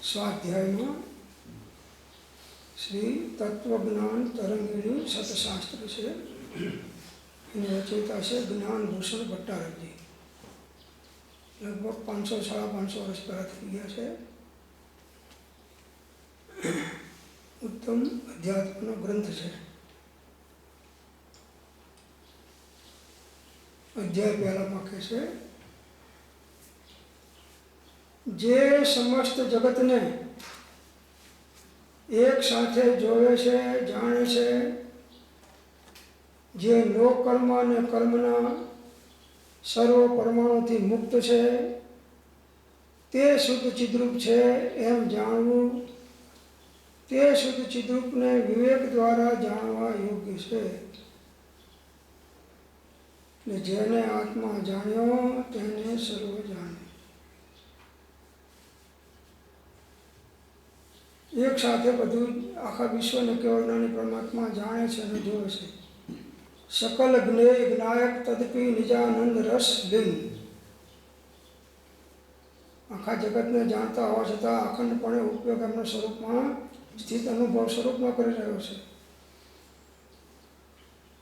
સ્વાધ્યાયમાં શ્રી તત્વજ્ઞાન તરંગીણી સતશાસ્ત્ર છે. એની રચયિતા છે જ્ઞાનભૂષણ ભટ્ટારકજી. લગભગ 500-550 વર્ષ પહેલાં થઈ ગયા છે. ઉત્તમ અધ્યાત્મનો ગ્રંથ છે. અધ્યાય પહેલામાં કહે છે, જે સમસ્ત જગતને એક સાથે જોવે છે, જાણે છે, જે લોકકર્મ અને કર્મના સર્વ પરમાણુથી મુક્ત છે, તે શુદ્ધ ચિદ્રૂપ છે એમ જાણવું, તે શુદ્ધ ચિદ્રૂપને વિવેક દ્વારા જાણવા યોગ્ય છે. ને જેને આત્મા જાણ્યો તેને સર્વ જાણે. એક સાથે બધું આખા વિશ્વને કેવળ જ્ઞાની પરમાત્મા જાણે છે અને જોવે છે. સકલ જ્ઞેય જ્ઞાયક તદપી નિજાનંદ રસ લીન. આખા જગતને જાણતા હોવા છતાં અખંડપણે ઉપયોગ એમના સ્વરૂપમાં સ્થિત અનુભવ સ્વરૂપમાં કરી રહ્યો છે.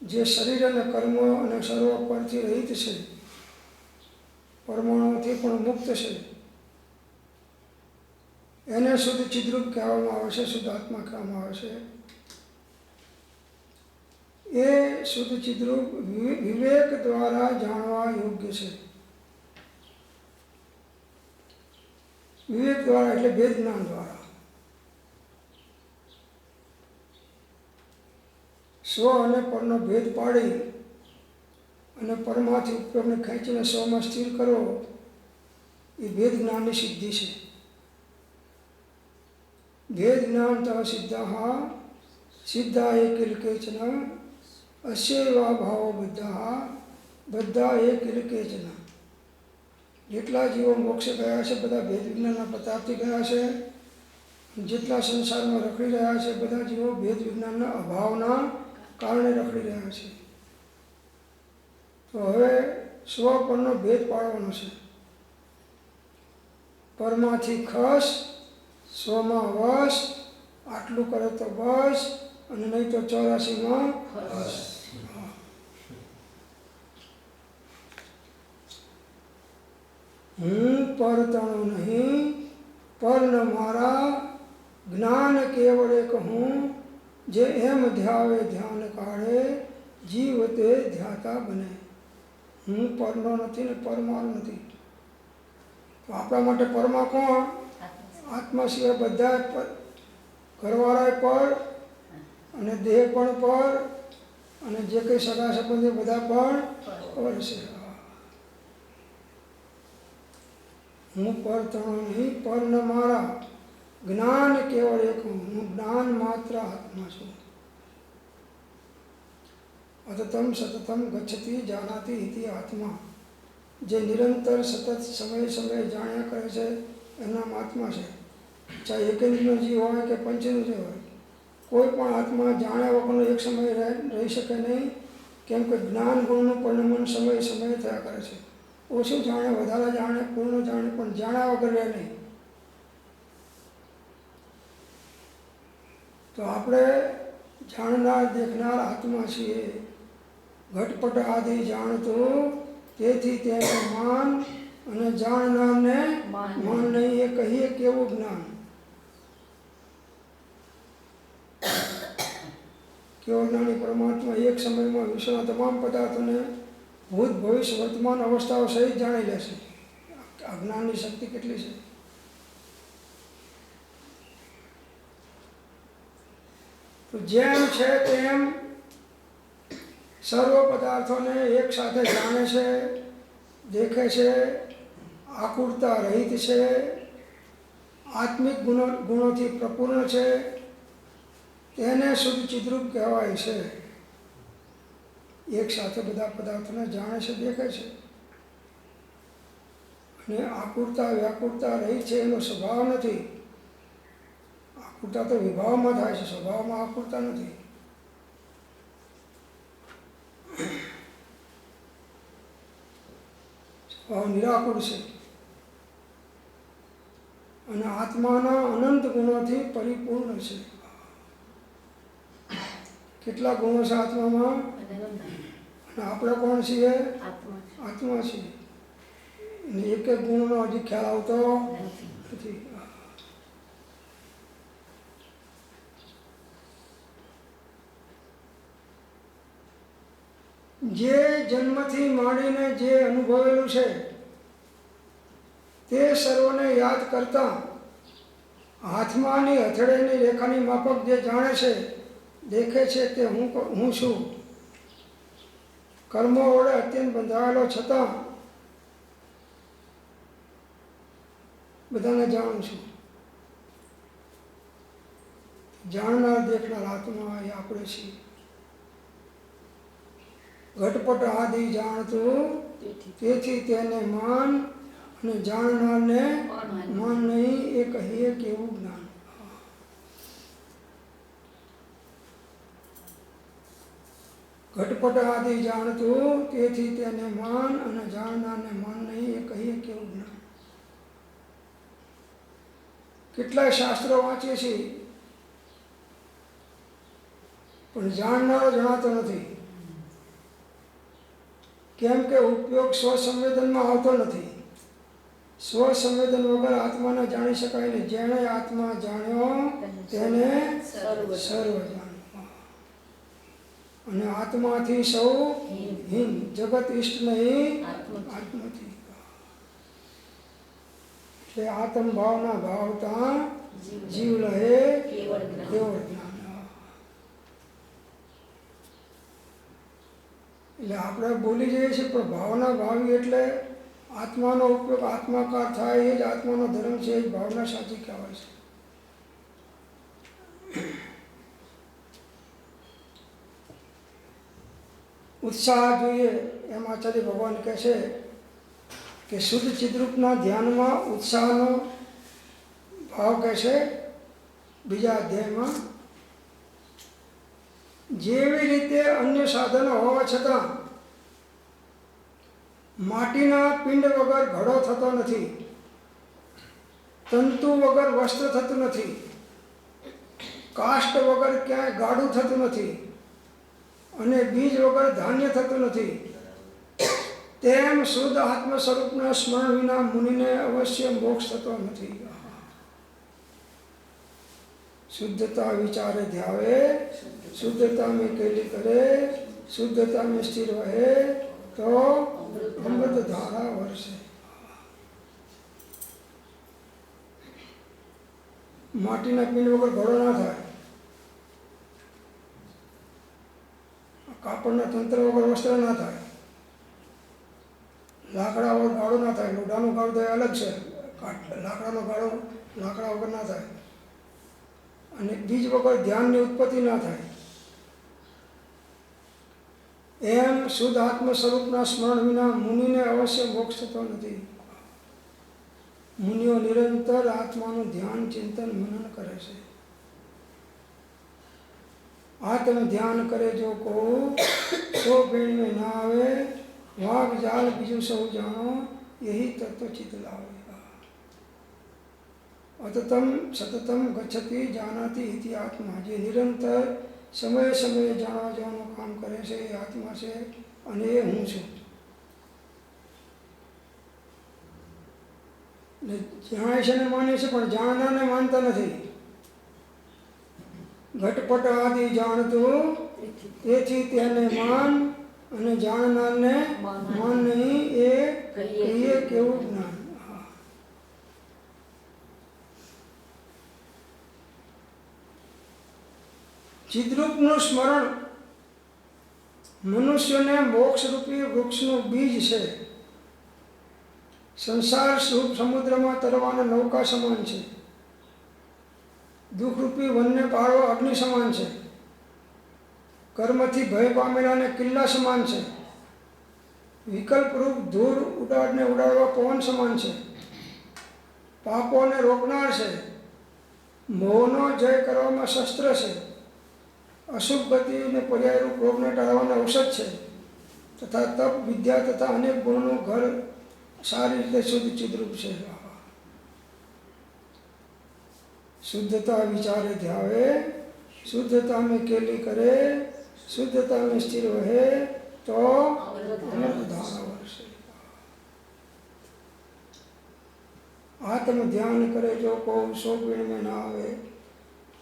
જે શરીર અને કર્મો અને સર્વ પરથી રહિત છે, પરમાણુથી પણ મુક્ત છે, એને શુદ્ધ ચિદ્રૂપ કહેવામાં આવે છે, શુદ્ધ આત્મા કહેવામાં આવે છે. એ શુદ્ધ ચિદ્રૂપ વિવેક દ્વારા જાણવા યોગ્ય છે. વિવેક દ્વારા એટલે ભેદ જ્ઞાન દ્વારા. સ્વ અને પરનો ભેદ પાડી અને પરમાંથી ઉપયોગને ખેંચીને સ્વમાં સ્થિર કરો, એ ભેદ જ્ઞાનની સિદ્ધિ છે. ભેદ જ્ઞાન તઃ સિદ્ધા સિદ્ધા એકેલ કેચન અસ્યૈવા ભાવો બધા એકેલ કેચન. જેટલા જીવો મોક્ષે ગયા છે બધા ભેદ વિજ્ઞાનના પ્રતાપથી ગયા છે. જેટલા સંસારમાં રખડી રહ્યા છે બધા જીવો ભેદ વિજ્ઞાનના અભાવના કારણે રખડી રહ્યા છે. તો હવે સ્વ પરનો ભેદ પાડવાનો છે. પરમાંથી ખસ, સ્વમાં વશ, આટલું કરે તો બસ, અને નહીં તો 84માં ખસ. હું પરતણો નહીં, પર ન મારા, જ્ઞાન કેવળ એક હું, જે એમ ધ્યાવે ધ્યાન કાઢે, જીવ તે ધ્યાતા બને. હું પરનો નથી ને પર મારો નથી. તો આપણા માટે પરમાં કોણ? આત્મા સિવાય બધા ઘરવાળાએ પર, અને દેહ પણ પર, અને જે કંઈ સગા સંબંધી બધા પણ પર છે. હું પર તણો નહીં, પર ન મારા, જ્ઞાન કેવળ એક હું જ્ઞાન માત્ર આત્મા છું. અતતમ સતતમ ગચ્છતિ જાનાતિ ઇતિ આત્મા. જે નિરંતર સતત સમયે સમયે જાણ્યા કરે છે એના આત્મા છે. ચાહે એકેન્દ્રનો જીવ હોય કે પંચેન્દ્રિય હોય, કોઈ પણ આત્મા જાણ્યા વગરનો એક સમય રહી શકે નહીં. કેમ કે જ્ઞાન ગુણનું પરિણમન સમયે સમયે થયા કરે છે. ઓછું જાણે, વધારે જાણે, પૂર્ણ જાણે, પણ જાણ્યા વગર રહે નહીં. તો આપણે જાણનાર દેખનાર આત્મા છીએ. ઘટપટ આદિ જાણતો, તેથી તેને માન, અને જાણનારને માન નહીં. એ કહીએ કેવું જ્ઞાન? કેવો જ્ઞાની પરમાત્મા એક સમયમાં વિશ્વના તમામ પદાર્થોને ભૂત ભવિષ્ય વર્તમાન અવસ્થાઓ સહિત જાણી લેશે. આ જ્ઞાનની શક્તિ કેટલી છે! તો જેમ છે તેમ સર્વ પદાર્થોને એક સાથે જાણે છે, દેખે છે, આકુરતા રહિત છે, આત્મિક ગુણોથી પ્રપૂર્ણ છે, તેને શુદ્ધ ચિદ્રૂપ કહેવાય છે. એક સાથે બધા પદાર્થોને જાણે છે, દેખે છે, અને આકુરતા વ્યાકુરતા રહિત છે. એનો સ્વભાવ નથી. આકુરતા તો વિભાવમાં થાય છે, સ્વભાવમાં આકુરતા નથી. સ્વભાવ નિરાકુર છે. અને આત્માના અનંત ગુણોથી પરિપૂર્ણ છે. કેટલા ગુણો છે આત્મામાં? અને આપણે કોણ છીએ? આત્મા છીએ. અને એક એક ગુણનો હજી ખ્યાલ આવતો નથી. જે જન્મથી માંડીને જે અનુભવેલું છે તે સર્વને યાદ કરતા હાથમાંની હથેળીની રેખાની માફક જે જાણે છે, દેખે છે તે હું છું. કર્મો વડે અત્યંત બંધાયેલો છતાં બધાને જાણું છું. જાણનાર દેખનાર આત્મા એ આપણે છીએ. ઘટપટ આદિ જાણતું તેથી તેને માન, અને જાણનારને માન નહીં એ કહીએ કેવું જ્ઞાન. ઘટપટ આદિ જાણતું તેથી તેને માન, અને જાણનારને માન નહીં એ કહીએ કેવું જ્ઞાન. કેટલાય શાસ્ત્રો વાંચીએ છીએ પણ જાણનારો જણાતો નથી. કેમ કે ઉપયોગ સ્વસંવેદનમાં આવતો નથી. સ્વસંવેદન વગર આત્માને જાણી શકાય નહીં. જેણે આત્મા જાણ્યો તેને સર્વ જાણ્યો. અને આત્માથી સૌ હીન. જગત ઇષ્ટ નહીં, આત્માથી. એટલે આત્મ ભાવના ભાવતા જીવ લહે કેવળ જ્ઞાન. એટલે આપણે બોલી જઈએ છીએ પણ ભાવના ભાવી એટલે આત્માનો ઉપયોગ આત્માકાર થાય એ જ આત્માનો ધર્મ છે. એ જ ભાવના સાચી કહેવાય છે. ઉત્સાહ જોઈએ એમ આચાર્ય ભગવાન કહે છે કે શુદ્ધ ચિદ્રૂપના ધ્યાનમાં ઉત્સાહનો ભાવ કહે છે બીજા અધ્યાયમાં. જેવી રીતે અન્ય સાધનો હોવા છતાં માટીના પિંડ વગર ઘડો થતો નથી, તંતુ વગર વસ્ત્ર થતું નથી, કાષ્ટ વગર ક્યાંય ગાડું થતું નથી, અને બીજ વગર ધાન્ય થતું નથી, તેમ શુદ્ધ આત્મ સ્વરૂપના સ્મરણ વિના મુનિને અવશ્ય મોક્ષ થતો નથી. શુદ્ધતા વિચારે ધ્યાવે, શુદ્ધતા में केली करे, શુદ્ધતા में स्थिर रहे तो અમૃત ધારા વરસે. માટીના પિંડ વગર ઘડો ના થાય, કાપડના તંત્ર વગર વસ્ત્ર ના થાય, લાકડા વગર ગાળો ના થાય. લોઢાનું ગાળું તો અલગ છે, લાકડાનો ગાળો લાકડા વગર ના થાય. અને બીજ વગર ધ્યાનની ઉત્પત્તિ ના થાય. એમ શુદ્ધ આત્મ સ્વરૂપના સ્મરણ વિના મુનિને અવશ્ય મોક્ષ થતો નથી. મુનિઓ નિરંતર આત્માનું ધ્યાન ચિંતન મનન કરે છે. આત્મ ધ્યાન કરે જો કો સો પેણ में ના આવે, વાઘ જાલ બીજું સૌ જાણો, યહી તત્વ ચિત લાવે. અતતમ સતતમ ગચ્છતિ જાનાતિ ઇતિ આત્મા. જે નિરંતર સમયે સમયે જાણવા જવાનું કામ કરે છે એ આત્મા છે, અને એ હું છું. જાણે છે ને માને છે પણ જાણનારને માનતા નથી. ઘટપટ આદિ જાણતું તેથી તેને માન, અને જાણનારને માન નહીં એ કહીએ કેવું જ્ઞાન. ચિદ્રૂપનું સ્મરણ મનુષ્યને મોક્ષરૂપી વૃક્ષનું બીજ છે. સંસાર સુખ સમુદ્રમાં તરવાના નૌકા સમાન છે. દુઃખરૂપી વનને પાળવા અગ્નિ સમાન છે. કર્મથી ભય પામેલાને કિલ્લા સમાન છે. વિકલ્પરૂપ ધૂળ ઉડાડવા પવન સમાન છે. પાપોને રોકનાર છે. મોહનો જય કરવામાં શસ્ત્ર છે. અશુભ ગતિ અને પર્યાયરૂપ રોગને ટાળવાના ઔષધ છે. તથા તપ વિદ્યા તથા અનેક ગુણોનું ઘર સારી રીતે શુદ્ધ ચિદ્રૂપ છે. शुद्धता विचारे ध्यावे, शुद्धता में केली करे, शुद्धता में स्थिर रहे तो अमृत धारा वर्षे। आत्म ध्यान करे जो को सो पीण में ना आवे,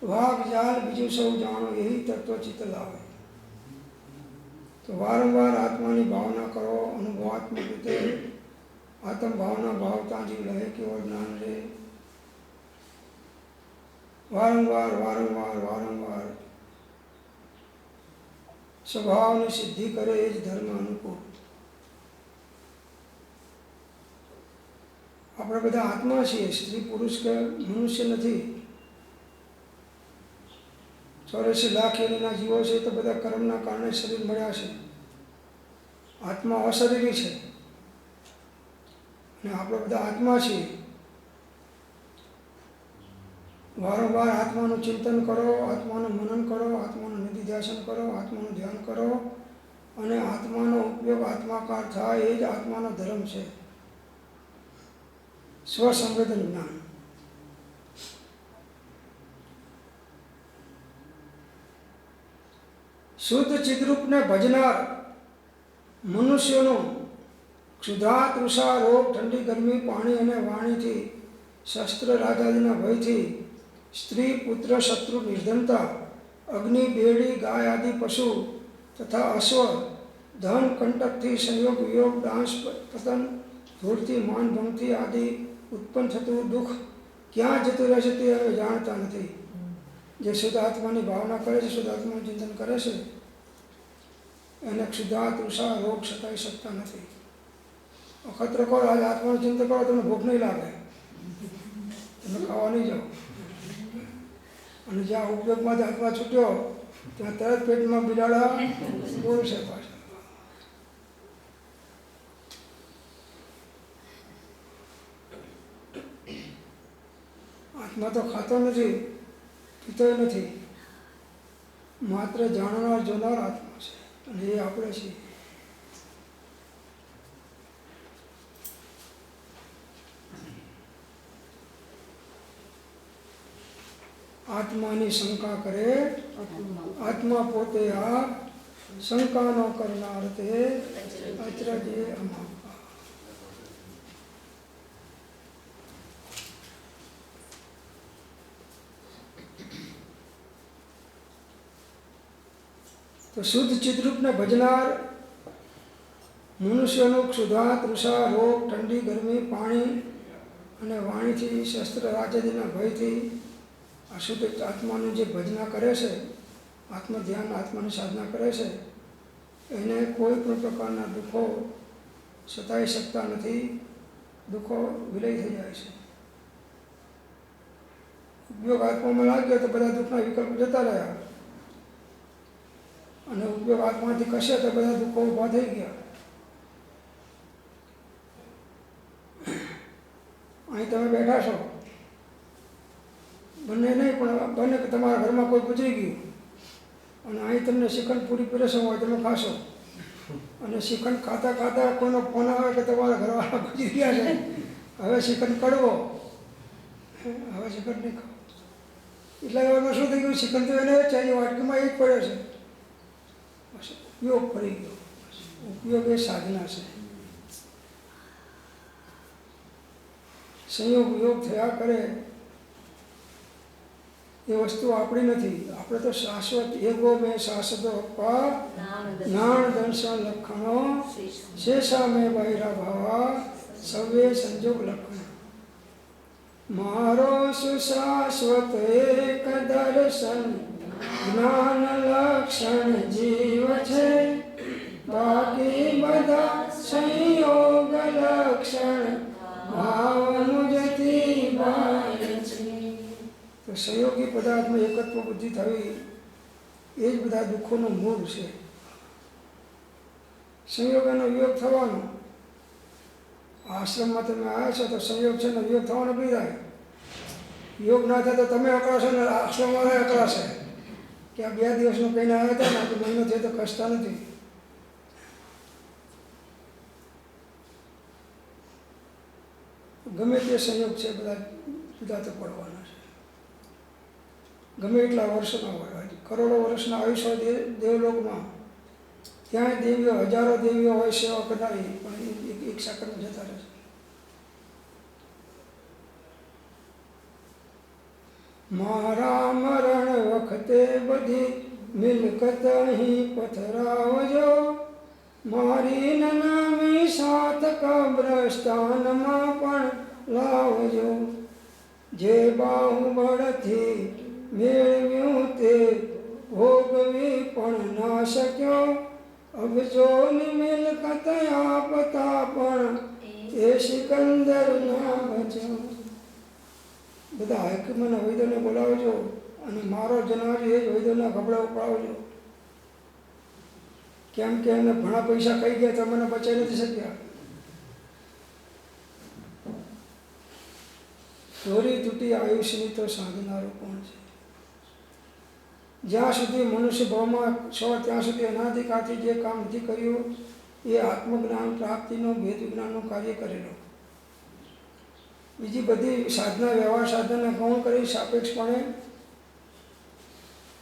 वाग जाल बीजू सौ जानो यही तत्व चित लावे। तो वारंवार आत्मा की भावना करो, अनुभवात्मक रीते आत्म भावना भावता जी लहे के और ज्ञान रे। वारंवार वारंवार वारंवार स्वभाव ने सिद्धि करे એ જ ધર્મ અનુકૂળ। આપણે બધા આત્મા છીએ, સ્ત્રી પુરુષ કે મનુષ્ય નથી। 84 લાખ યોનિના જીવો છે તો બધા કર્મના કારણે શરીર મળ્યા છે। આત્મા અશરીરી છે અને આપણે બધા આત્મા છીએ। वारंवार आत्माનું ચિંતન કરો, આત્માનું મનન કરો, આત્માનું નિધિધ્યાસન કરો, આત્માનું ધ્યાન કરો અને આત્માનો ઉપયોગ આત્માકાર થાય એ જ આત્માનો ધર્મ છે। સ્વસંવેદન જ્ઞાન। શુદ્ધ ચિદરૂપને ભજનાર મનુષ્યનો ક્ષુધા, તૃષા, રોગ, ઠંડી, ગરમી, પાણી અને વાણીથી, શસ્ત્ર રાજાદીના ભયથી, स्त्री, पुत्र, शत्रु, निर्धनता, अग्नि, बेड़ी, गाय आदि पशु तथा अश्व, धन, कंटक थी, संयोग, वियोग, डांस, पतन, धूर्ति, मान, भंगती आदि उत्पन्न थतु दुख क्या जतु रहे ते हमें जानता नहीं। जे शुद्ध आत्मा की भावना करे छे, शुद्ध आत्मा चिंतन करे छे, एने क्षुधा, तृषा, रोग सताई सकता नहीं। अखतरो करो, आज आत्मा चिंतन करो, तमने भूख नहीं लागे, तमे खावा नहीं जाओ। અને જ્યાં ઉપયોગમાં આત્મા છૂટ્યો ત્યાં તરત પેટમાં બિલાડા બોલશે પાછા। આત્મા તો ખાતો નથી, પીતો નથી, માત્ર જાણનાર જોનાર આત્મા છે અને એ આપણે છીએ। આત્માની શંકા કરે, આત્મા પોતે આપ, શંકા ન કરનાર તે અચરજે અમાપા। તો શુદ્ધ ચિદરૂપને ભજનાર મનુષ્યનું ક્ષુધા, તૃષા, રોગ, ઠંડી, ગરમી, પાણી અને વાણીથી, શસ્ત્ર રાજાદીના ભયથી આ શુદ્ધ આત્માનું જે ભજના કરે છે, આત્મધ્યાન, આત્માની સાધના કરે છે, એને કોઈ પણ પ્રકારના દુઃખો સતાઈ શકતા નથી। દુઃખો વિલય થઈ જાય છે। ઉપયોગ આત્મામાં લાગ્યો તો બધા દુઃખના વિકલ્પ જતા રહ્યા અને ઉપયોગ આત્માથી કશે તો બધા દુઃખો ઊભા થઈ ગયા। અહીં તમે બેઠા છો, બંને નહીં પણ બંને તમારા ઘરમાં કોઈ ગુજરી ગયું અને અહીં તમને શ્રીખંડ પૂરી પીરસવા હોય, તમે ખાશો અને શ્રીખંડ ખાતા ખાતા કોઈનો ફોન આવે કે તમારા ઘરવાળા ગુજરી ગયા છે, હવે શ્રીખંડ કડવો, હવે શ્રીખંડ નહીં ખાવ। એટલા એવામાં શું થઈ ગયું, શ્રીખંડ તો એને ચાલી વાટકીમાં એ જ પડ્યો છે, બસ ઉપયોગ કરી ગયો। ઉપયોગ એ સાધના છે। સંયોગ વિયોગ થયા કરે એ વસ્તુ આપણી નથી। આપણે તો શાશ્વત એગો મેં શાશ્વત અપ્પા જ્ઞાન દર્શન લક્ષણો શેષા મેં બહિરા ભાવા સવે સંજોગ લક્ષણ। મારો સુશાશ્વત એક દર્શન જ્ઞાન લક્ષણ જીવ છે, બાકી બધા સંયોગ લક્ષણ ભાવ મુજથી બાય છે। તો સંયોગી પદાર્થમાં એકત્વ બુદ્ધિ થવી એ જ બધા દુઃખોનું મૂળ છે। સંયોગનો વિયોગ થવાનો। આશ્રમમાં તમે આવ્યા છો તો સંયોગ છે ને વિયોગ થવાનો બી થાય। યોગ ના થાય તો તમે અકળાશો ને આશ્રમવાળા અકળાશે કે આ 2 દિવસનો કહીને આવ્યા હતા ને, તો મહિનો થયો તો કષ્ટા નથી। ગમે તે સંયોગ છે બધા જુદા તો પડવાના છે। ગમે એટલા વર્ષના હોય, કરોડો વર્ષના આયુષ્ય દેવલોકમાં, ત્યાં દેવીઓ, હજારો દેવીઓ હોય સેવા કરનારી, પણ એક સેકન્ડ જતા રહે છે. મારા મરણ વખતે બધી મિલકત અહીં પથરાવજો, મારી નનામી સાત કબ્રસ્તાનમાં પણ લાવજો. જે બાહુબળથી મેળવ્યું તે ભોગવી પણ ના શક્યો, અબજોની મિલકત આપતા પણ એ સિકંદર ના બચ્યો. બધા હાઈકમાનના વૈદ્યોને બોલાવજો અને મારો જનાર એ જ વૈદ્યોના કપડા ઉપાડજો. કેમ કે એને ઘણા પૈસા ખાઈ ગયા તો મને બચાવી નથી શક્યા. દોરી તૂટી આયુષ્યની તો સાધનારો કોણ છે? જ્યાં સુધી મનુષ્ય ભાવમાં છો ત્યાં સુધી અનાધિકાળથી જે કામ નથી કર્યું એ આત્મજ્ઞાન પ્રાપ્તિનો ભેદ વિજ્ઞાનનું કાર્ય કરેલો. બીજી બધી સાધના, વ્યવહાર સાધના ગૌણ કરી સાપેક્ષપણે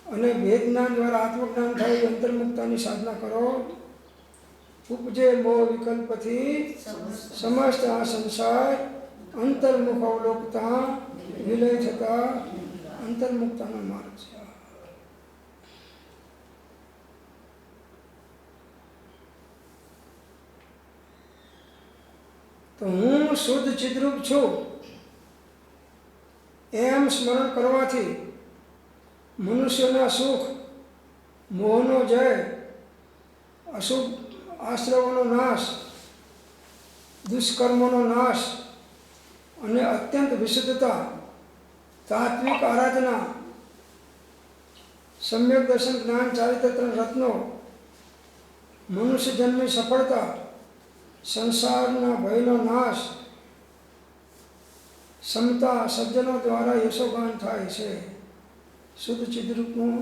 અને ભેદ જ્ઞાન દ્વારા આત્મજ્ઞાન થાય અંતર્મુક્તાની સાધના કરો. ઉપજે મોહ વિકલ્પથી સમસ્ત આ સંસાર, અંતર્મુખ અવલોકતા વિલય થતા અંતર્મુક્તાનો માર્ગ છે. તો હું શુદ્ધ ચિદ્રૂપ છું એમ સ્મરણ કરવાથી મનુષ્યના સુખ, મોહનો જય, અશુભ આશ્રવોનો નાશ, દુષ્કર્મોનો નાશ અને અત્યંત વિશુદ્ધતા, તાત્વિક આરાધના, સમ્યક દર્શન, જ્ઞાન, ચારિત્ર રત્નો, મનુષ્ય જન્મની સફળતા, સંસારના ભયનો નાશ, સમતા સજ્જનો દ્વારા યશોગાન થાય છે. શુદ્ધ ચિદ્રૂપનું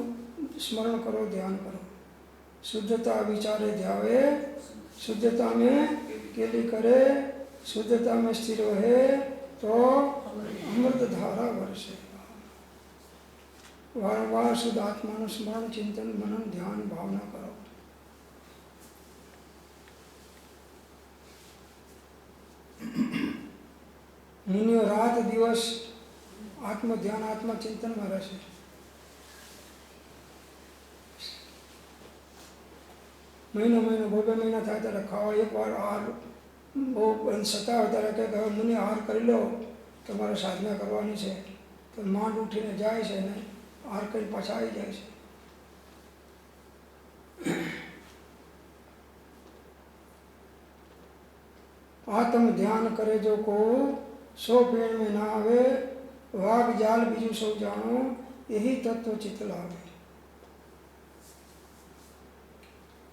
સ્મરણ કરો, ધ્યાન કરો. શુદ્ધતા વિચારે ધ્યાવે, શુદ્ધતા में केली करे, शुद्धता में स्थिर रहे तो अमृत धारा वर्षे. वारंवार शुद्ध आत्माનું સ્મરણ, ચિંતન, મનન, ધ્યાન, ભાવના કરો. મુનિઓ રાત દિવસ આત્મ ધ્યાન, આત્મ ચિંતનમાં રહેશે. મહિનો બે મહિના થાય ત્યારે ખાવા એકવાર આહાર બહુ સતાવે ત્યારે કે હવે મુનિ આહાર કરી લો, તમારે સાધના કરવાની છે. તો માંડ ઉઠીને જાય છે ને આહાર કરી પાછા આવી જાય છે. આત્મ ધ્યાન કરે જો કો, સો પેણ में ના આવે, વાઘ જાલ બીજું સૌ જાણો, यही તત્વ ચિત્ત લાવે.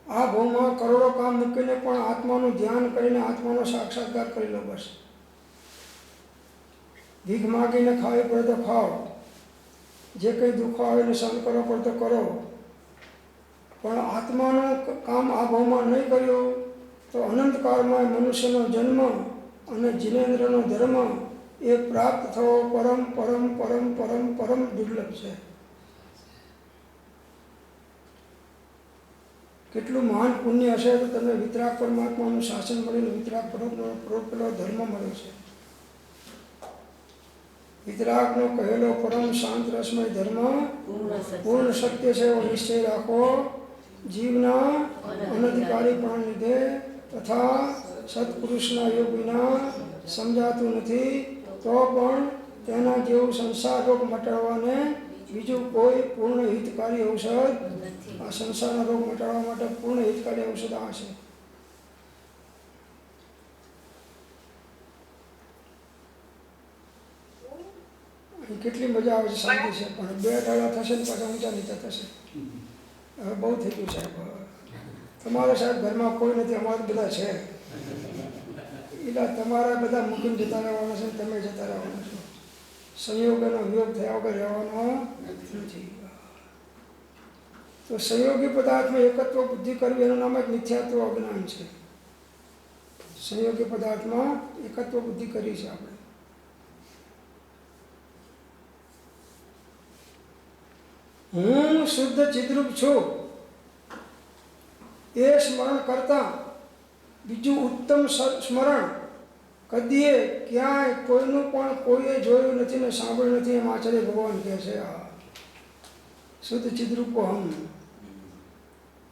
આ ભાવમાં કરોડો કામ મૂકીને પણ આત્માનું ધ્યાન કરીને આત્માનો સાક્ષાત્કાર કરી લો. બસ ભીખ માગીને ખાવી પડે તો ખાઓ, જે કંઈ દુઃખો આવે એને સહન કરવો પડે તો કરો, પણ આત્માનું કામ આ ભાવમાં નહીં કર્યું તો અનંતકાળમાં મનુષ્યનો જન્મ અને જીનેન્દ્રનો ધર્મ એ પ્રાપ્ત થવો પરમ પરમ પરમ પરમ પરમ દુર્લભ છે. કેટલું મહાન પુણ્ય હશે તો તમને વિતરાગ પરમાત્માનું શાસન મળેલું, વિતરાગ પેલો ધર્મ મળ્યો છે. વિતરાગનો કહેલો પરમ શાંત રસમય ધર્મ પૂર્ણ સત્ય છે એવો નિશ્ચય રાખો. જીવના અનધિકારીપણા લીધે તથા સત્પુરુષના યોગ વિના સમજાતું નથી, તો પણ તેના જેવું સંસાર રોગ મટાડવાને બીજું કોઈ પૂર્ણ હિતકારી ઔષધ, આ સંસારના રોગ મટાડવા માટે પૂર્ણ હિતકારી ઔષધ આ છે. કેટલી મજા આવે છે, શાંતિ છે, પણ બે ડાળા થશે ને પાછા ઊંચા નીચા થશે. હવે બહુ થઈ ગયું સાહેબ. તમારા સાહેબ ઘરમાં કોઈ નથી, અમારે બધા છે. એટલે તમારા બધા મૂકીને જતા રહેવાના છે, તમે જતા રહેવાના છો. સંયોગનો વિયોગ થયા વગર રહેવાનો નથી. તો સંયોગી પદાર્થમાં એકત્વ બુદ્ધિ કરવી એનું નામ જ મિથ્યાત્વ અજ્ઞાન છે. સંયોગી પદાર્થમાં એકત્વ બુદ્ધિ કરી છે આપણે. હું શુદ્ધ ચિદ્રૂપ છું એ સ્મરણ કરતા બીજું ઉત્તમ સ્મરણ કદીએ ક્યાંય કોઈનું પણ કોઈએ જોયું નથી ને સાંભળ્યું નથી. એમ આચાર્ય ભગવાન કહે છે આ શુદ્ધ ચિદ્રૂપો હમ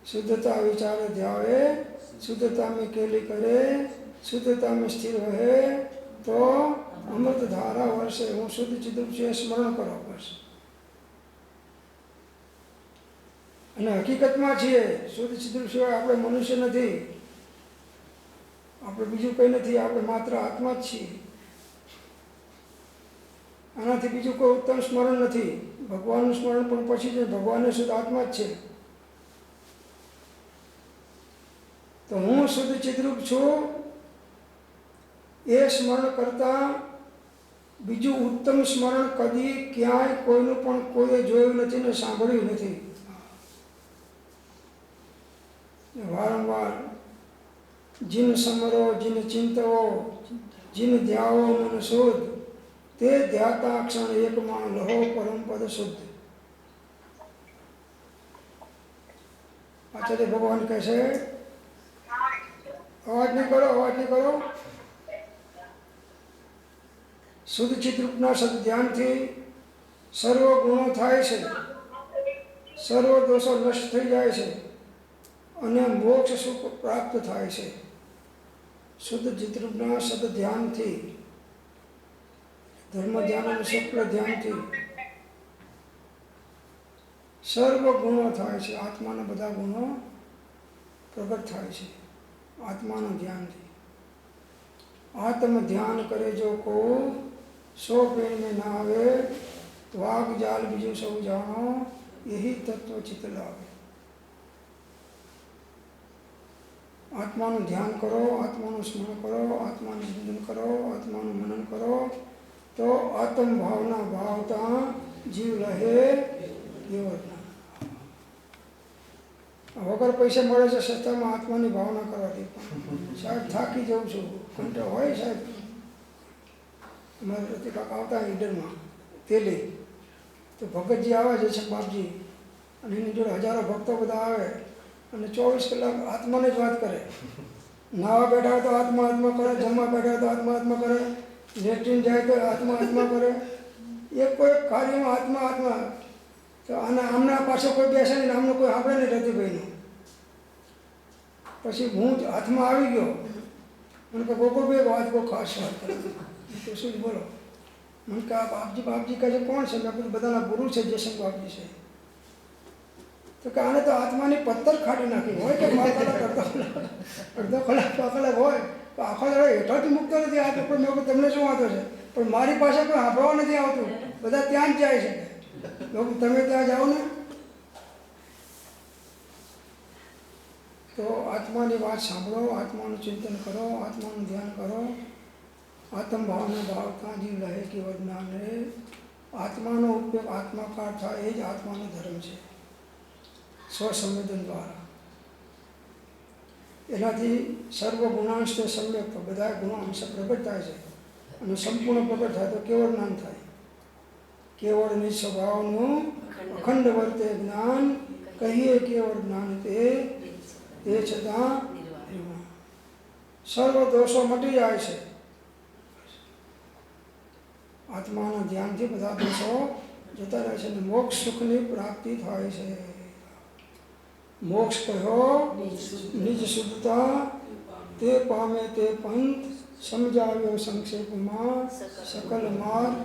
શુદ્ધતા વિચાર ધ્યાવે શુદ્ધતા में केली करे શુદ્ધતા में સ્થિર રહે તો અમૃત ધારા વર્ષે. હું શુદ્ધ ચિદ્રૂપ છું એ સ્મરણ કરો બસ. અને હકીકતમાં છીએ શુદ્ધ ચિદ્રૂપ સિવાય આપણે મનુષ્ય નથી, આપણે બીજું કંઈ નથી, આપણે માત્ર આત્મા જ છીએ. આનાથી બીજું કોઈ ઉત્તમ સ્મરણ નથી. ભગવાનનું સ્મરણ પણ પછી છે, ભગવાનને શુદ્ધ આત્મા જ છે. તો હું શુદ્ધ ચિદ્રૂપ છું એ સ્મરણ કરતા બીજું ઉત્તમ સ્મરણ કદી ક્યાંય કોઈનું પણ કોઈએ જોયું નથી ને સાંભળ્યું નથી. વારંવાર જીન સમરો જીન ચિંતવો જીન ધ્યાવો મન શુદ્ધ તે ધ્યાતા ક્ષણ એકમાં લહો પરમ પદ શુદ્ધ. આચાર્ય ભગવાન કહે છે, અવાજ નહીં કરો, અવાજ નહીં કરો. શુદ્ધ ચિત્રૂપના સદ ધ્યાનથી સર્વ ગુણો થાય છે, સર્વ દોષો નષ્ટ થઈ જાય છે અને મોક્ષ સુખ પ્રાપ્ત થાય છે. શુદ્ધ ચિત્રૂપના સદ ધ્યાનથી, ધર્મ ધ્યાન અને શુક્લ ધ્યાનથી સર્વ ગુણો થાય છે. આત્માના બધા ગુણો પ્રગટ થાય છે આત્માના ધ્યાનથી. આત્મ ધ્યાન કરે જો કો સો પેણ में ना आवे वाग जाल बीजू सब जानो यही तत्व चित लावे. આત્માનું ધ્યાન કરો, આત્માનું સ્મરણ કરો, આત્માનું ચિંતન કરો, આત્માનું મનન કરો તો આત્મ ભાવના ભાવતા જીવ રહે કેવળના. વગર પૈસા મળે છે સસ્તામાં આત્માની ભાવના કરવાથી. સાહેબ થાકી જઉં છું, કંટો હોય સાહેબ. અમારા રતિ કાકા આવતા ઈડરમાં તેલી તો ભગતજી આવે છે છે બાપજી, અને એની જોડે હજારો ભક્તો બધા આવે અને 24 કલાક આત્માને જ વાત કરે. નાવા બેઠા હોય તો આત્મા આત્મા કરે, જમવા બેઠા હોય તો આત્મા આત્મા કરે, લેટ્રિન જાય તો આત્મા આત્મા કરે. એક કોઈ કાર્યમાં આત્મા આત્મા. તો આમના પાછળ કોઈ બેસે નહીં, આમનો કોઈ સાંભળે નહીં રતિભાઈનું. પછી હું હાથમાં આવી ગયો, મને કે ગોગોભાઈ વાત બહુ ખાસ વાત કરે. તો શું બોલો? મને કે આ બાપજી કહે છે કોણ છે? મેં કીધું બધાના ગુરુ છે, જયશંકર બાપજી છે. તો કે આને તો આત્માની પથ્થર ખાડી નાખી હોય કે અડધો કલાક હોય તો આખો દાડો હેઠળથી મુક્ત નથી આવતો. પણ મેં તમને શું વાંધો છે? પણ મારી પાસે કોઈ સાંભળવા નથી આવતું, બધા ત્યાં જ જાય છે. તમે ત્યાં જાઓ ને તો આત્માની વાત સાંભળો, આત્માનું ચિંતન કરો, આત્માનું ધ્યાન કરો. આત્મ ભાવના ભાવતા જીવ રહે કેવળ જ્ઞાન રહે. આત્માનો ઉપયોગ આત્માકાર થાય એ જ આત્માનો ધર્મ છે, સ્વસંવેદન દ્વારા. એનાથી સર્વ ગુણાંશને સમ્યક બધા ગુણો અંશ પ્રગટ થાય છે અને સંપૂર્ણ પ્રગટ થાય તો કેવળ જ્ઞાન થાય. કેવળ નિસ્વભાવનું અખંડ વર્તે જ્ઞાન કહીએ કેવળ જ્ઞાન તે છતાં સર્વ દોષો મટી જાય છે. આત્માના ધ્યાનથી બધા દોષો જતા રહે છે અને મોક્ષ સુખની પ્રાપ્તિ થાય છે. મોક્ષ કહ્યો નિજ શુદ્ધતા તે પામે તે પંથ સમજાવ્યો સંક્ષેપમાં સકલ માર્ગ.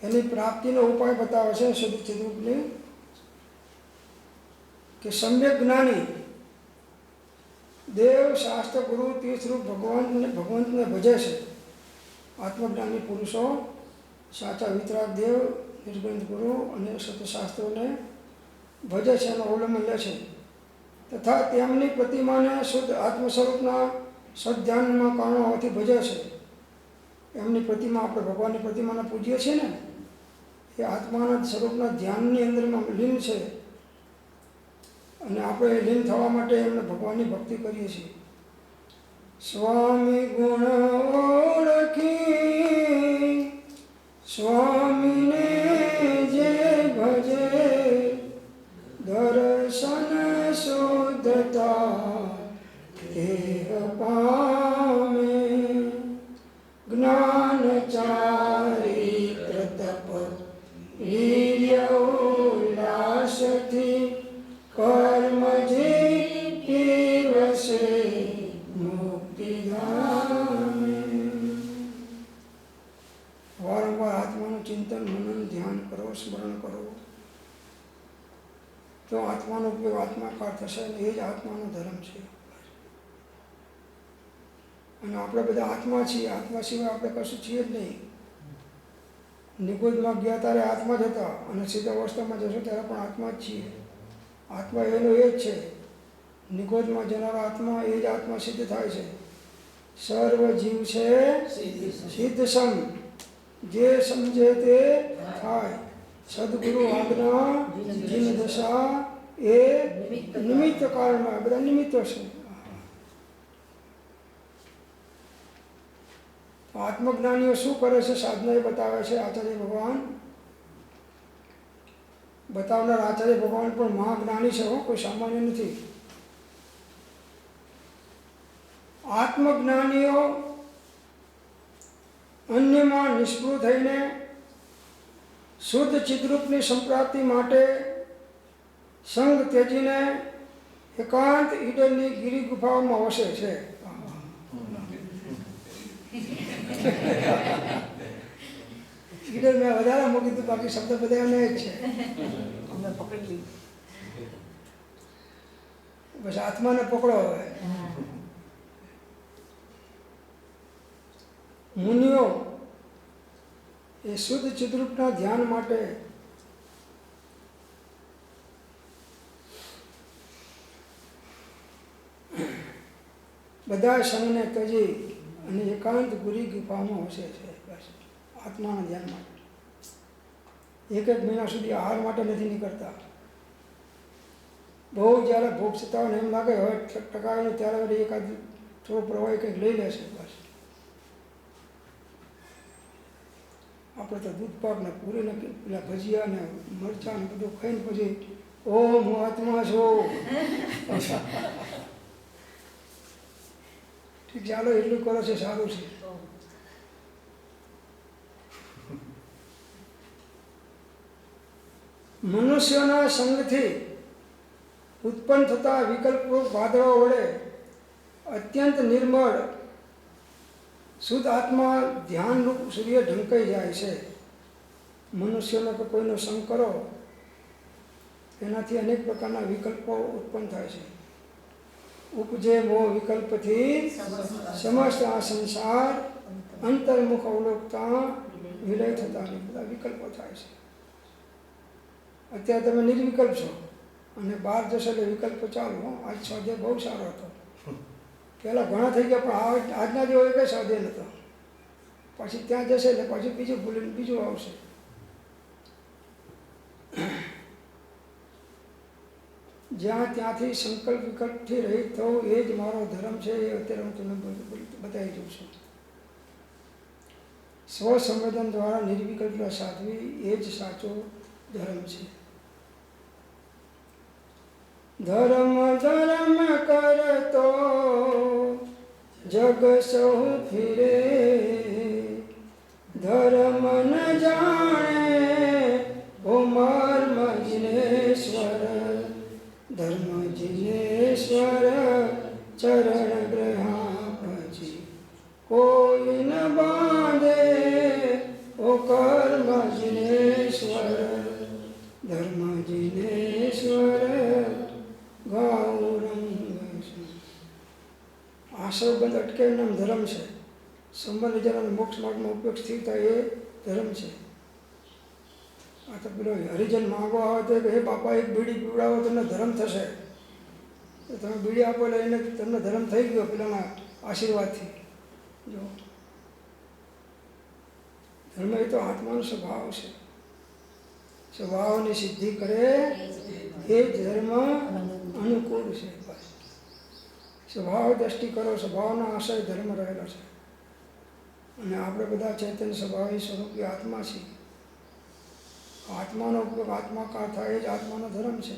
એની પ્રાપ્તિનો ઉપાય બતાવે છે શુદ્ધ ચિદ્રૂપની કે સમ્યક જ્ઞાની દેવ શાસ્ત્ર ગુરુ તીર્થરૂપ ભગવંતને ભજે છે. આત્મજ્ઞાની પુરુષો સાચા વિતરાગ દેવ નિર્ગ્રંથ ગુરુ અને સત્યશાસ્ત્રોને ભજે છે અને અવલંબન લે છે તથા તેમની પ્રતિમાને શુદ્ધ આત્મ સ્વરૂપના સદ્ધ્યાનમાં કારણો હોવાથી ભજે છે. એમની પ્રતિમા આપણે ભગવાનની પ્રતિમાને પૂજીએ છીએ ને એ આત્માના સ્વરૂપના ધ્યાનની અંદરમાં લીન છે અને આપણે લીન થવા માટે એમને ભગવાનની ભક્તિ કરીએ છીએ. સ્વામી ગુણ ઓળખી સ્મરણ કરો તો આત્માનો ઉપયોગ આત્માકાર થશે અને એ જ આત્માનો ધર્મ છે. અને આપણે બધા આત્મા છીએ, આત્મા સિવાય આપણે કશું છીએ જ નહીં. નિગુંજમાં ગયા ત્યારે આત્મા જ હતા અને સિદ્ધ અવસ્થામાં જશો ત્યારે પણ આત્મા જ છીએ. આત્મા એનો એ જ છે. નિગુંજમાં જનારો આત્મા એ જ આત્મા સિદ્ધ થાય છે. સર્વ જીવ છે સિદ્ધ સમ, જે સમજે તે થાય. સદગુરુ આજ્ઞા જીન દશા એ નિમિત્ત કારણમાં, બધા નિમિત્તો છે. આત્મજ્ઞાનીઓ શું કરે છે સાધના એ બતાવે છે આચાર્ય ભગવાન. બતાવનાર આચાર્ય ભગવાન પણ મહાજ્ઞાની છે, કોઈ સામાન્ય નથી. આત્મજ્ઞાનીઓ અન્યમાં નિષ્પૃહ થઈને શુદ્ધ ચિદરૂપની સંપ્રાપ્તિ માટે સંગ ત્યજીને એકાંત ઈડરની ગિરી ગુફાઓમાં વસે છે. ઈડર મેં વધારે મૂકી દીધું, બાકી શબ્દ બધા એમને જ છે. બસ આત્માને પકડો. હવે મુનિઓ એ શુદ્ધ ચિદરૂપના ધ્યાન માટે બધા સંઘને ત્યજી અને એકાંત ગુરી ગુફામાં વસે છે. બસ આત્માના ધ્યાન માટે 1 મહિના સુધી આહાર માટે નથી નીકળતા. બહુ જ્યારે ભૂખ છતાં હોય ને એમ લાગે હવે ટકાવે ત્યારે એકાદ થોડો પ્રવાહી કંઈક લઈ લેશે. બસ આપણે તો દૂધ પાક ને પૂરી ને પેલા ભજીયા ને મરચાં ને બધું ખાઈને પછી ઓમ હું આત્મા છું. ઠીક, ચાલો એટલું કરો છે સારું છે. મનુષ્યોના સંગથી ઉત્પન્ન થતા વિકલ્પો વાદળો વડે અત્યંત નિર્મળ શુદ્ધ આત્મા ધ્યાનરૂપ સૂર્ય ઢંકાઈ જાય છે. મનુષ્યનો કે કોઈનો સંગ કરો એનાથી અનેક પ્રકારના વિકલ્પો ઉત્પન્ન થાય છે. ઉપજે મોહ વિકલ્પથી સમસ્ત આ સંસાર અંતર્મુખ અવલોકતા વિલય થતા બધા વિકલ્પો થાય છે. અત્યારે તમે નિર્વિકલ્પ છો અને બહાર જશો એટલે વિકલ્પો ચાલુ. આજ સ્વાધ્યાય બહુ સારો હતો. પહેલાં ઘણા થઈ ગયા પણ આજના જેવો કંઈ સ્વાધ્યાય નહોતો. પછી ત્યાં જશે એટલે પછી બીજું ભૂલીને બીજું આવશે. જ્યાં ત્યાંથી સંકલ્પ વિકલ્પથી રહિત થવું એ જ મારો ધર્મ છે. એ અત્યારે હું તમને બતાવી દઉં છું. સ્વસંવેદન દ્વારા નિર્વિકલ્પ સાધવી એ જ સાચો ધર્મ છે. ધર્મ ધર્મ કરતો જગ સહુ ફિરે, ધર્મ ન જાણે ઓ મર્મ જિનેશ્વર, ધર્મ જિનેશ્વર ચરણ ગ્રહા પછી કોઈ ન બાંધે ઓ કર્મ જિનેશ્વર, ધર્મ જિનેશ્વર ગૌરંગ. આશ્રવબંધ અટકે નામ ધર્મ છે. સંબંધ જરા મોક્ષ માર્ગમાં ઉપયોગ સ્થિર થાય એ ધર્મ છે. આ તો પેલો હરિજન માગો આવે તો કે હે બાપા એક બીડી પીવડાવો તમને ધર્મ થશે. તો તમે બીડી આપો એટલે એને તમને ધર્મ થઈ ગયો પેલાના આશીર્વાદથી. જો ધર્મ એ તો આત્માનો સ્વભાવ છે. સ્વભાવની સિદ્ધિ કરે એ ધર્મ અનુકૂળ છે. સ્વભાવ દ્રષ્ટિ કરો, સ્વભાવના આશય ધર્મ રહેલો છે. અને આપણે બધા ચૈતન્ય સ્વભાવી સ્વરૂપી આત્મા છીએ. આત્માનો ઉપયોગ આત્માકાર થાય એ જ આત્માનો ધર્મ છે.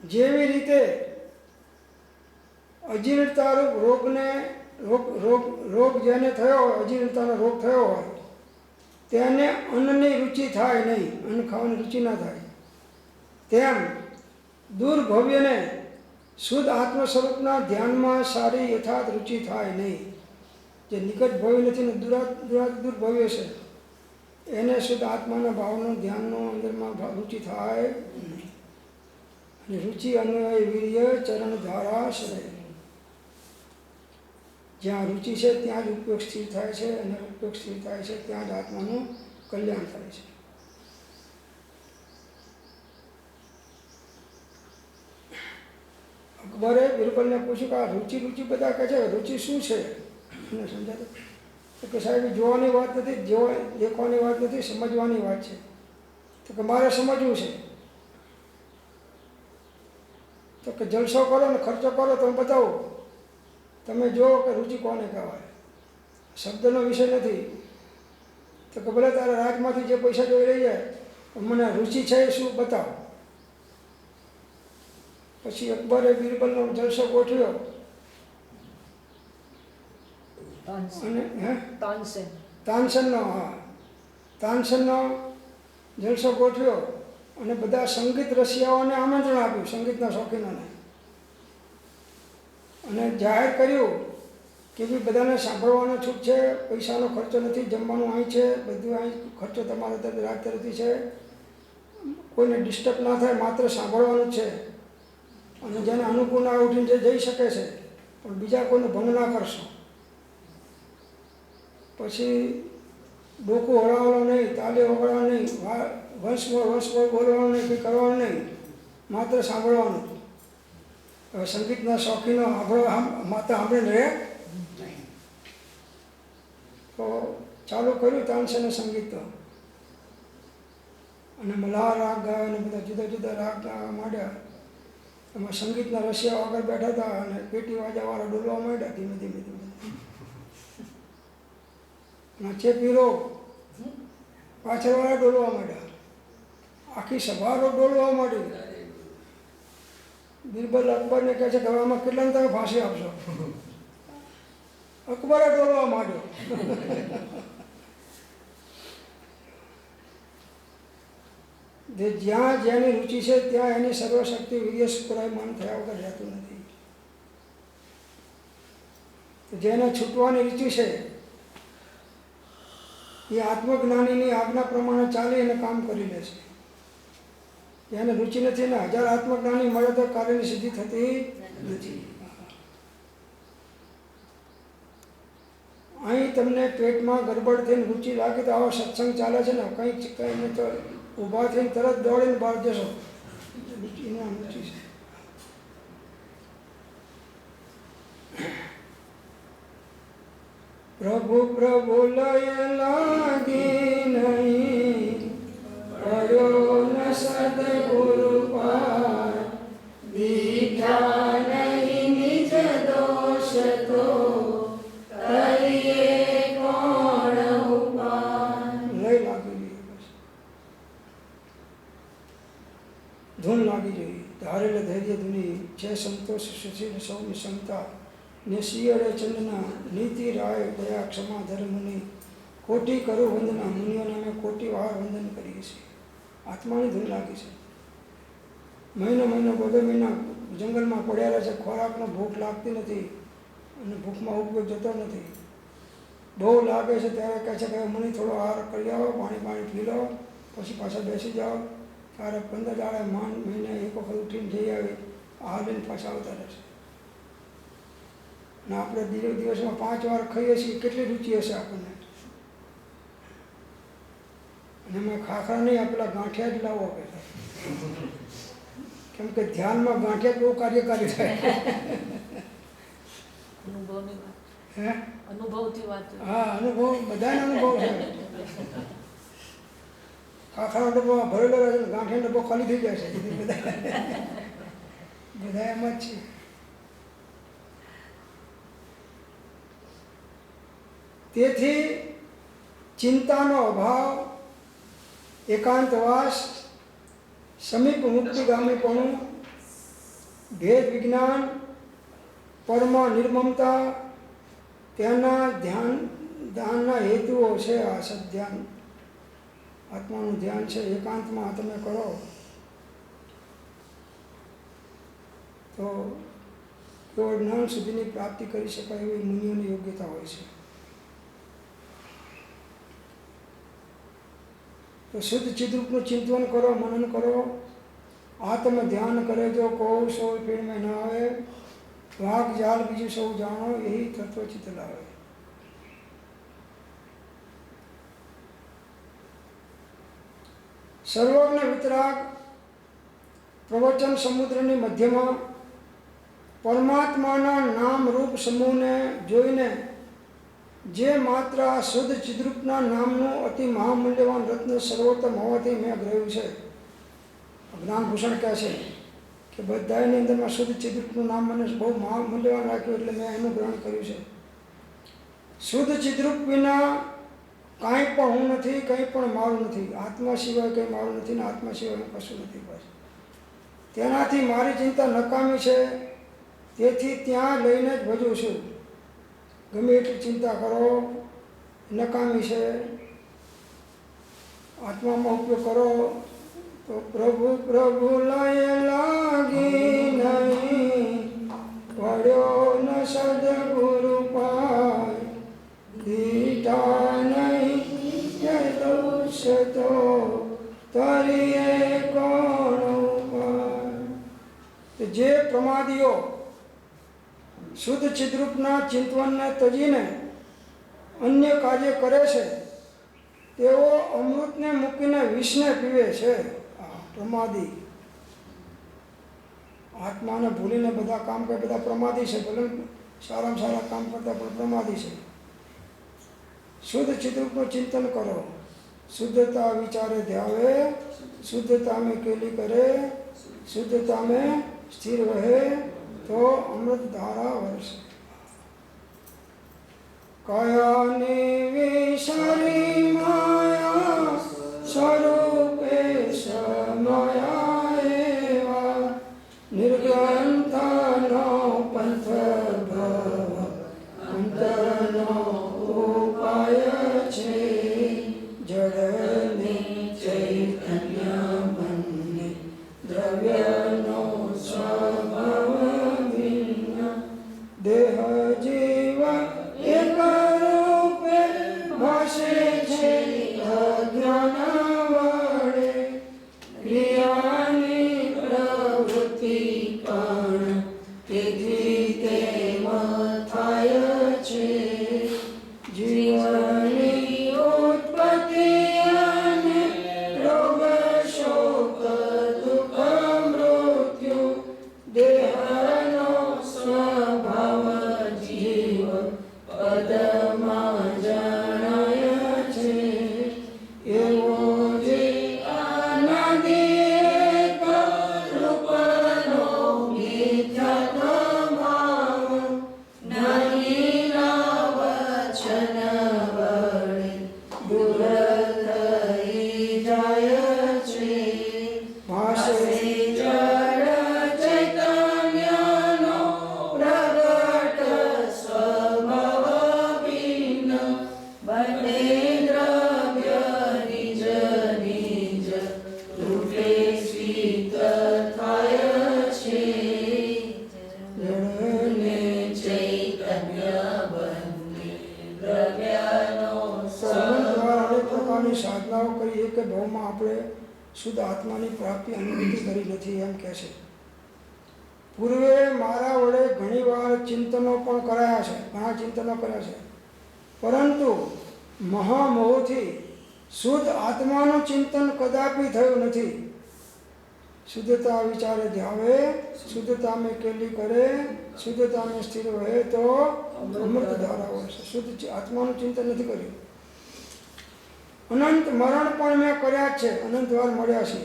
જેવી રીતે અજીર્ણતારૂપ રોગને રોગ જેને થયો હોય, અજીર્ણતાનો રોગ થયો હોય તેને અન્નની રુચિ થાય નહીં, અન્ન ખાવાની રુચિ ના થાય. તેમ દુર્ભવ્યને શુદ્ધ આત્મ સ્વરૂપના ધ્યાનમાં સારી યથાર્થ રુચિ થાય નહીં. જે નિકટ ભવ્ય નથી ને દૂર ભવ્ય છે, એને શુદ્ધ આત્માના ભાવનું ધ્યાનનું અંદરમાં રુચિ થાય. અને રુચિ અન્વય વીર્ય ચરણ ધારા શરે. જ્યાં રુચિ છે ત્યાં જ ઉપયોગ સ્થિર થાય છે, અને ઉપયોગ સ્થિર થાય છે ત્યાં જ આત્માનું કલ્યાણ થાય છે. અકબરે બિરબલને પૂછ્યું કે આ રુચિ બધા કહે છે, રુચિ શું છે? એને સમજાતું તો કે સાહેબ જોવાની વાત નથી, દેખવાની વાત નથી, સમજવાની વાત છે. તો કે મારે સમજવું છે. તો કે જલસો કરો ને ખર્ચો કરો તો બતાવો, તમે જુઓ કે રુચિ કોને કહેવાય. શબ્દનો વિષય નથી. તો કે ભલે તારા રાજમાંથી જે પૈસા જોઈ રહી જાય, મને રુચિ છે એ શું બતાવો. પછી અકબરે બિરબલનો જલસો ગોઠવ્યો અને તાનસેનનો જલસો ગોઠવ્યો અને બધા સંગીત રસિયાઓને આમંત્રણ આપ્યું, સંગીતના શોખીનોને, અને જાહેર કર્યું કે ભાઈ બધાને સાંભળવાનો છૂટ છે, પૈસાનો ખર્ચો નથી, જમવાનું અહીં છે, બધું અહીં ખર્ચો તમારા રાજ તરફથી છે, કોઈને ડિસ્ટર્બ ના થાય, માત્ર સાંભળવાનું જ છે. અને જેને અનુકૂળ ના ઉઠીને જઈ શકે છે, પણ બીજા કોઈને ભંગ ના કરશો. પછી ડોકું હળાવવાનું નહીં, તાલી વગાડવાનું નહીં, વંશ બોલવાનું નહીં, કંઈ કરવાનું નહીં, માત્ર સાંભળવાનું. હવે સંગીતના શોખીનો માત્ર સાંભળીને રહે. તો ચાલુ કર્યું તાનસેને સંગીત તો, અને મલ્હાર રાગ ગાયો અને બધા જુદા જુદા રાગ ગાવા માંડ્યા. એમાં સંગીતના રસિયાઓ આગળ બેઠા હતા અને પેટી વાજાવાળા ડોલવા માંડ્યા ધીમે ધીમે ધીમે. અને ચેપી રોગ પાછળવાળા ડોલવા માંડ્યા, આખી સભારો ડોલવા માંડી. બિરબલ અકબરને કહે છે કે આમાં કેટલાને તમે ફાંસી આપશો? અકબરે ડોલવા માંડ્યો. જ્યાં જેની રુચિ છે ત્યાં એની સર્વશક્તિ વીર્ય સુકરાયમાન થયા વગર રહેતું નથી. જેને છૂટવાની રુચિ છે એ આત્મજ્ઞાનીની આજ્ઞા પ્રમાણે ચાલી અને કામ કરી લે છે. એને રુચિ નથી ને 1000 આત્મજ્ઞાની મળે તો કાર્યની સિદ્ધિ થતી નથી. અહીં તમને પેટમાં ગડબડ થઈને રુચિ લાગે તો આવો સત્સંગ ચાલે છે ને, કંઈ નહીં તો ઊભા થઈને તરત દોડીને બહાર જશો. રુચિના રુચિ છે. પ્રભુ પ્રભુ લય લાગી નહીં, કર્યો ન સદગુરુ પાર, દીઠા નહીં નિજ દોષ તો કરીએ કોણ ઉપાર. લય લાગી જોઈએ, બસ ધૂન લાગી જોઈએ. ધારેલ ધૈર્ય ધૂની છે સંતોષ સુશીલ સૌની ક્ષમતા, ને શિયળે ચંદના નીતિ રાય દયા ક્ષમા ધર્મની, કોટી કરું વંદના મુનિઓને અમે કોટી વાર વંદન કરીએ છીએ. આત્માની ધૂન લાગી છે. મહિનો 2 મહિના જંગલમાં પડ્યા રહે છે, ખોરાકનો ભૂખ લાગતી નથી અને ભૂખમાં ઉપયોગ જતો નથી. બહુ લાગે છે ત્યારે કહે છે કે મને થોડો આહાર કરી આવો, પાણી પી લો, પછી પાછા બેસી જાઓ. ત્યારે 15 દાડે મહિને એક વખત ઉઠીને જઈ આવે, આહાર લઈને પાછા આવતા રહેશે. અને આપણે દિવસમાં 5 વાર ખાઈએ છીએ, કેટલી રુચિ હશે આપણને. અને એમાં ખાખરા નહીં આપેલા ગાંઠિયા જ લાવો કે, કેમ કે ધ્યાનમાં ગાંઠિયા બહુ કાર્યકારી થાય. અનુભવથી વાત. હા, અનુભવ, બધાને અનુભવ છે. ખાખરાનો ડબ્બો ભરેલો રહે છે, ગાંઠિયાનો ડબ્બો ખાલી થઈ જાય છે. બધા એમ જ છે. તેથી ચિંતાનો અભાવ, એકાંતવાસ, સમીપ મુક્તિગામીપણું, ભેદ વિજ્ઞાન, પરમ નિર્મમતા, તેના ધ્યાનના હેતુઓ છે. આ સદ્ધ્યાન આત્માનું ધ્યાન છે. એકાંતમાં તમે કરો તો કેવળ જ્ઞાન સુધીની પ્રાપ્તિ કરી શકાય એવી મુનિઓની યોગ્યતા હોય છે. તો શુદ્ધ ચિદ્રૂપનું ચિંતન કરો, મનન કરો, આત્મ ધ્યાન કરે જો કહું સૌ પીड़ में न આવે, વાઘ જાલ બીજું સૌ જાણો, यही તત્વચિત લાવે. સર્વજ્ઞ વિતરાગ પ્રવચન સમુદ્રની મધ્યમાં પરમાત્માના નામ રૂપ સમૂહને જોઈને જે માત્ર આ શુદ્ધ ચિદ્રૂપના નામનું અતિ મહામૂલ્યવાન રત્ન સર્વોત્તમ હોવાથી મેં ગ્રહ્યું છે. જ્ઞાનભૂષણ કહે છે કે બધાની અંદરમાં શુદ્ધ ચિદ્રૂપનું નામ મને બહુ મહામૂલ્યવાન રાખ્યું એટલે મેં એનું ગ્રહણ કર્યું છે. શુદ્ધ ચિદ્રૂપ વિના કાંઈ પણ હું નથી, કંઈ પણ મારું નથી. આત્મા સિવાય કંઈ મારું નથી ને આત્મા સિવાય હું કશું નથી. બસ તેનાથી મારી ચિંતા નકામી છે. તેથી ત્યાં લઈને જ ભજું છું. ગમે એટલી ચિંતા કરો, નકામી છે. આત્મામાં ઉપયોગ કરો તો પ્રભુ પ્રભુ લય લાગી નહીં, પડ્યો ન સદગુરુ પાય, દીઠા નહીં દોષ તો તરીએ કોણ ઉપાય. જે પ્રમાદીઓ શુદ્ધ ચિદ્રૂપના ચિંતવનને તજીને અન્ય કાર્ય કરે છે તેઓ અમૃતને મૂકીને વિષને પીવે છે. પ્રમાદી આત્માને ભૂલીને બધા કામ કરે, બધા પ્રમાદી છે. ભલે સારામાં સારા કામ કરતા પણ પ્રમાદી છે. શુદ્ધ ચિદ્રૂપનું ચિંતન કરો, શુદ્ધતા વિચારે ધ્યાવે, શુદ્ધતા में केली करे, શુદ્ધતા में સ્થિર રહે તો અમૃત ધારા વરસે. કયાની વિષરી માયા સ્વરૂપે સમયા એવા, નિર્ગ્રંથનો પંથ ભવ અંતરનો ઉપાય છે. જળને ચૈતન્ય બંને દ્રવ્યનો સ્વભાવ ભિન્ન, દેહ જીવ એક રૂપે ભાષે છે અજ્ઞાન વડે, ક્રિયાની પ્રવૃત્તિ પણ તેથી તેમ થાય છે. જીવની ઉત્પત્તિ અને રોગ શોક દુઃખ મૃત્યુ, દેહનો સ્વભાવ જીવ પદમાં જણાય છે. એવો જે આનંદી એક રૂપનો મિથ્યાત્વ ભાવ, જ્ઞાનીના વચન વડે દૂર થઈ જાય છે. ભાષે જળ ચૈતન્યનો પ્રગટ સ્વભાવ ભિન્ન, બંને દ્રવ્ય નિજ નિજ રૂપે સ્થિત થાય છે. જળને ચૈતન્ય બંને દ્રવ્યનો સંબંધ દ્વારા અનેક પ્રકારની સાધનાઓ કરી એક ભાવમાં આપણે શુદ્ધ આત્માની પ્રાપ્તિ અનુભૂતિ કરી નથી એમ કહે છે. પૂર્વે મારા વડે ઘણીવાર ચિંતનો પણ કરાયા છે, ઘણા ચિંતનો કર્યા છે, પરંતુ મહામોહથી શુદ્ધ આત્માનું ચિંતન કદાપી થયું નથી. શુદ્ધતા વિચારે ધ્યાવે, શુદ્ધતા में केली करे, શુદ્ધતા में સ્થિર રહે તો અમૃત ધારા વરસે. શુદ્ધ આત્માનું ચિંતન નથી કર્યું. અનંત મરણ પણ મેં કર્યા જ છે, અનંત વાર મળ્યા છે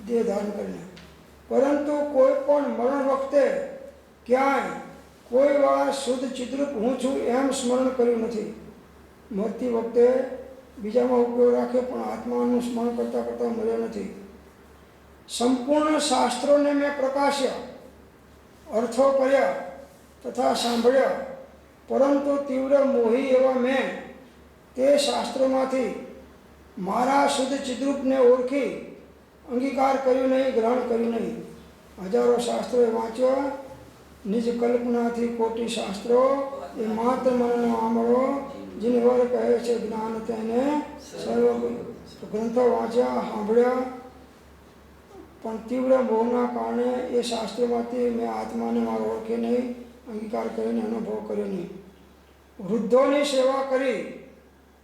દેહ ધારણ કરીને, પરંતુ કોઈ પણ મરણ વખતે ક્યાંય કોઈ વાર શુદ્ધ ચિદ્રૂપ હું છું એમ સ્મરણ કર્યું નથી. મરતી વખતે બીજામાં ઉપયોગ રાખ્યો પણ આત્માનું સ્મરણ કરતાં કરતાં મળ્યો નથી. સંપૂર્ણ શાસ્ત્રોને મેં પ્રકાશ્યા, અર્થો કર્યા તથા સાંભળ્યા, પરંતુ તીવ્ર મોહી એવા મેં તે શાસ્ત્રોમાંથી મારા શુદ્ધ ચિદ્રૂપને ઓળખી અંગીકાર કર્યું નહીં, ગ્રહણ કર્યું નહીં. હજારો શાસ્ત્રોએ વાંચ્યો, નિજ કલ્પનાથી કોટી શાસ્ત્રો, એ માત્ર મનનો આમળો जिन वर कहे છે જ્ઞાન તેને સર્વ ગ્રંથો વાંચ્યા સાંભળ્યા પણ તીવ્ર મોહના કારણે એ શાસ્ત્રોમાંથી મેં આત્માને મારો ઓળખે નહીં, અંગીકાર કરીને અનુભવ કર્યો નહીં. વૃદ્ધોની સેવા કરી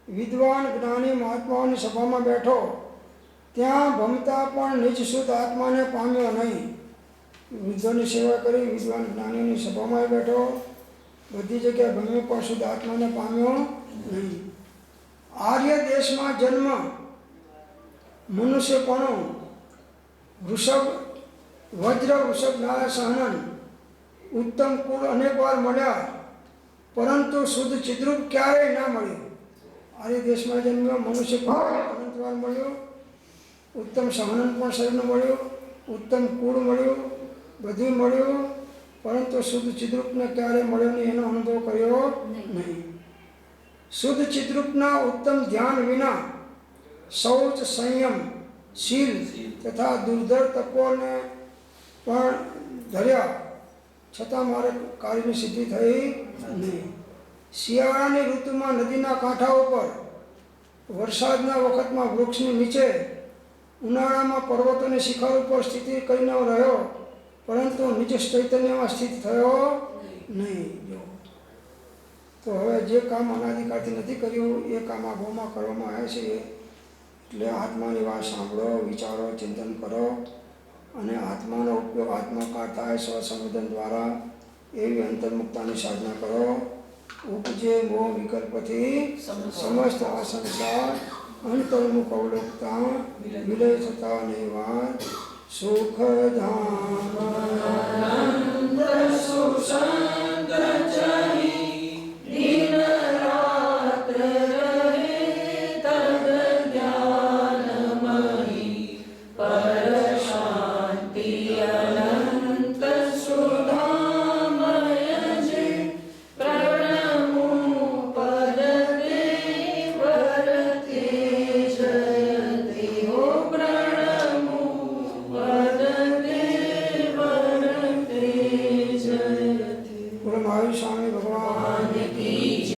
વિદ્વાન જ્ઞાની મહાત્માઓની સભામાં બેઠો, ત્યાં ભમતા પણ નિજ શુદ્ધ આત્માને પામ્યો નહીં. વૃદ્ધોની સેવા કરી વિદ્વાન જ્ઞાનીની સભામાં બેઠો, બધી જગ્યાએ ભમ્યો પણ શુદ્ધ આત્માને પામ્યો નહીં. આર્ય દેશમાં જન્મ મનુષ્યપણું વૃષભ વજ્ર વૃષભ નાળ સહનન ઉત્તમ કુળ અનેક વાર મળ્યા, પરંતુ શુદ્ધ ચિદ્રૂપ ક્યારેય ના મળ્યું. આર્ય દેશમાં જન્મ મનુષ્ય પણ અનંત વાર મળ્યું, ઉત્તમ સહનન પણ શરીરનું મળ્યું, ઉત્તમ કુળ મળ્યું, બધું મળ્યું, પરંતુ શુદ્ધ ચિદ્રૂપને ક્યારેય મળ્યો નહીં, એનો અનુભવ કર્યો નહીં. શુદ્ધ ચિદ્રૂપના ઉત્તમ ધ્યાન વિના શૌચ, સંયમ, શીલ તથા દુર્ધર તપોને પણ ધર્યા છતાં મારે કાર્યની સિદ્ધિ થઈ નહીં. શિયાળાની ઋતુમાં નદીના કાંઠાઓ પર, વરસાદના વખતમાં વૃક્ષની નીચે, ઉનાળામાં પર્વતોની શિખર ઉપર સ્થિતિ કરીને રહ્યો, પરંતુ નિજ ચૈતન્યમાં સ્થિત થયો નહીં. જો તો હવે જે કામ અનાદિકાળથી નથી કર્યું એ કામ આ ભાવમાં કરવામાં આવે છે. એટલે આત્માની વાત સાંભળો, વિચારો, ચિંતન કરો અને આત્માનો ઉપયોગ આત્માકાર થાય સ્વસંવેદન દ્વારા એવી અંતર્મુક્તાની સાધના કરો. ઉપજે મોહ વિકલ્પથી સમસ્ત આ સંસાર અંતર્મુખ અવલોકતા વિલય થતા નૈવાત સુખ ધામ स्वामी भगवान की